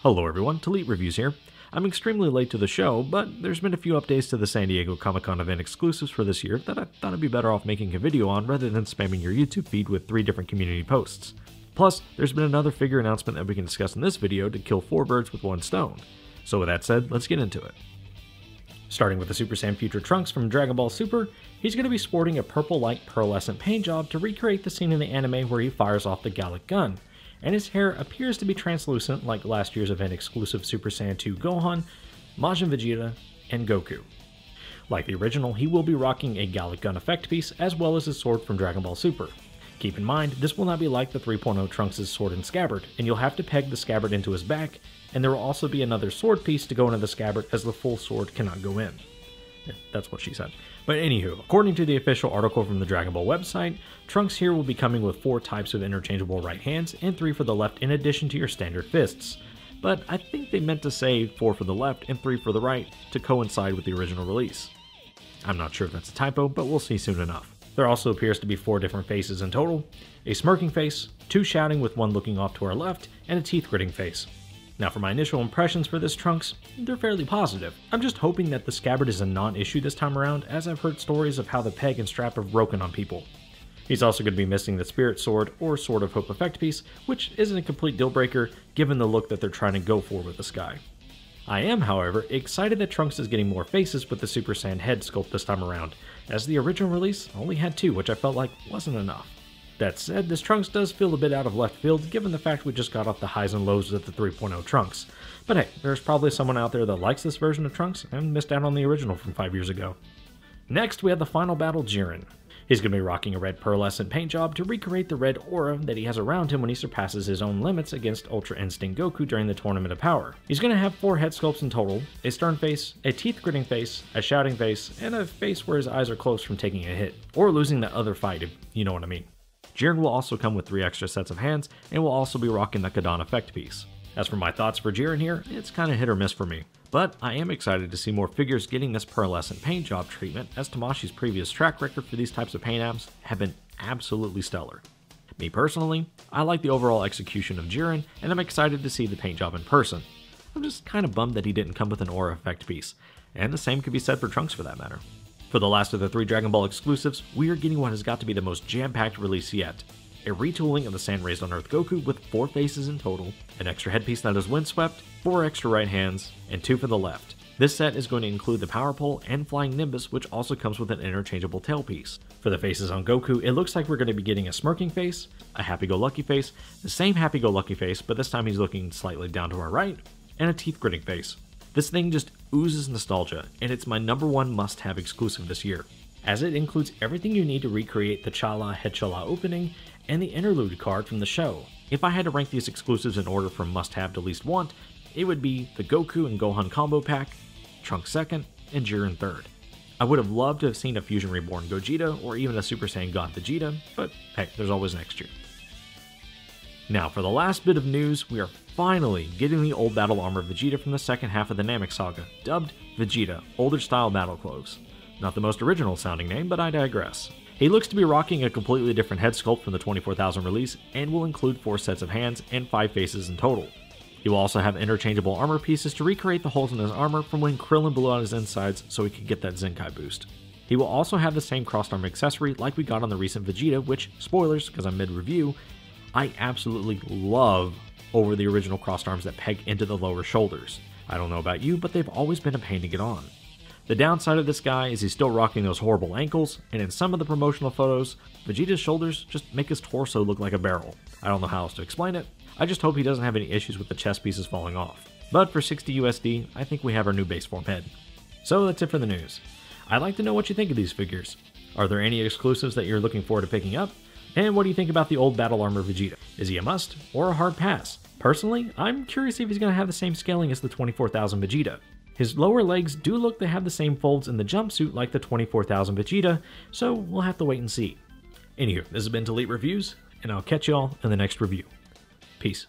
Hello everyone, Elite Reviews here. I'm extremely late to the show, but there's been a few updates to the San Diego Comic-Con event exclusives for this year that I thought I'd be better off making a video on rather than spamming your YouTube feed with 3 different community posts. Plus, there's been another figure announcement that we can discuss in this video to kill 4 birds with 1 stone. So with that said, let's get into it. Starting with the Super Saiyan Future Trunks from Dragon Ball Super, he's going to be sporting a purple light pearlescent paint job to recreate the scene in the anime where he fires off the Gallic Gun, and his hair appears to be translucent like last year's event exclusive Super Saiyan 2 Gohan, Majin Vegeta, and Goku. Like the original, he will be rocking a Gallic Gun effect piece as well as his sword from Dragon Ball Super. Keep in mind, this will not be like the 3.0 Trunks' sword and scabbard, and you'll have to peg the scabbard into his back, and there will also be another sword piece to go into the scabbard as the full sword cannot go in. Yeah, that's what she said. But anywho, according to the official article from the Dragon Ball website, Trunks here will be coming with 4 types of interchangeable right hands and 3 for the left in addition to your standard fists. But I think they meant to say 4 for the left and 3 for the right to coincide with the original release. I'm not sure if that's a typo, but we'll see soon enough. There also appears to be 4 different faces in total: a smirking face, 2 shouting with 1 looking off to our left, and a teeth gritting face. Now for my initial impressions for this Trunks, they're fairly positive. I'm just hoping that the scabbard is a non-issue this time around, as I've heard stories of how the peg and strap have broken on people. He's also going to be missing the Spirit Sword or Sword of Hope effect piece, which isn't a complete deal breaker given the look that they're trying to go for with this guy. I am, however, excited that Trunks is getting more faces with the Super Saiyan head sculpt this time around, as the original release only had 2, which I felt like wasn't enough. That said, this Trunks does feel a bit out of left field given the fact we just got off the highs and lows of the 3.0 Trunks. But hey, there's probably someone out there that likes this version of Trunks and missed out on the original from 5 years ago. Next, we have the final battle, Jiren. He's going to be rocking a red pearlescent paint job to recreate the red aura that he has around him when he surpasses his own limits against Ultra Instinct Goku during the Tournament of Power. He's going to have 4 head sculpts in total: a stern face, a teeth gritting face, a shouting face, and a face where his eyes are closed from taking a hit, or losing that other fight if you know what I mean. Jiren will also come with 3 extra sets of hands, and will also be rocking the Kadan effect piece. As for my thoughts for Jiren here, it's kinda hit or miss for me, but I am excited to see more figures getting this pearlescent paint job treatment, as Tamashi's previous track record for these types of paint apps have been absolutely stellar. Me personally, I like the overall execution of Jiren, and I'm excited to see the paint job in person. I'm just kinda bummed that he didn't come with an aura effect piece, and the same could be said for Trunks for that matter. For the last of the 3 Dragon Ball exclusives, we are getting what has got to be the most jam-packed release yet. A retooling of the Sand Raised on Earth Goku with 4 faces in total, an extra headpiece that is windswept, 4 extra right hands, and 2 for the left. This set is going to include the Power Pole and Flying Nimbus, which also comes with an interchangeable tailpiece. For the faces on Goku, it looks like we're going to be getting a smirking face, a happy-go-lucky face, the same happy-go-lucky face, but this time he's looking slightly down to our right, and a teeth-gritting face. This thing just oozes nostalgia, and it's my #1 must-have exclusive this year, as it includes everything you need to recreate the Chala Head-Chala opening and the interlude card from the show. If I had to rank these exclusives in order from must-have to least want, it would be the Goku and Gohan combo pack, Trunks 2nd, and Jiren 3rd. I would have loved to have seen a Fusion Reborn Gogeta or even a Super Saiyan God Vegeta, but hey, there's always next year. Now for the last bit of news, we are finally getting the old battle armor Vegeta from the second half of the Namek Saga, dubbed Vegeta, older style battle clothes. Not the most original sounding name, but I digress. He looks to be rocking a completely different head sculpt from the 24,000 release, and will include 4 sets of hands and 5 faces in total. He will also have interchangeable armor pieces to recreate the holes in his armor from when Krillin blew out his insides so he could get that Zenkai boost. He will also have the same crossed arm accessory like we got on the recent Vegeta, which, spoilers because I'm mid-review, I absolutely love over the original crossed arms that peg into the lower shoulders. I don't know about you, but they've always been a pain to get on. The downside of this guy is he's still rocking those horrible ankles, and in some of the promotional photos, Vegeta's shoulders just make his torso look like a barrel. I don't know how else to explain it. I just hope he doesn't have any issues with the chest pieces falling off. But for 60 USD, I think we have our new base form head. So that's it for the news. I'd like to know what you think of these figures. Are there any exclusives that you're looking forward to picking up? And what do you think about the old battle armor Vegeta? Is he a must or a hard pass? Personally, I'm curious if he's going to have the same scaling as the 24,000 Vegeta. His lower legs do look to have the same folds in the jumpsuit like the 24,000 Vegeta, so we'll have to wait and see. Anywho, this has been Elite Reviews, and I'll catch y'all in the next review. Peace.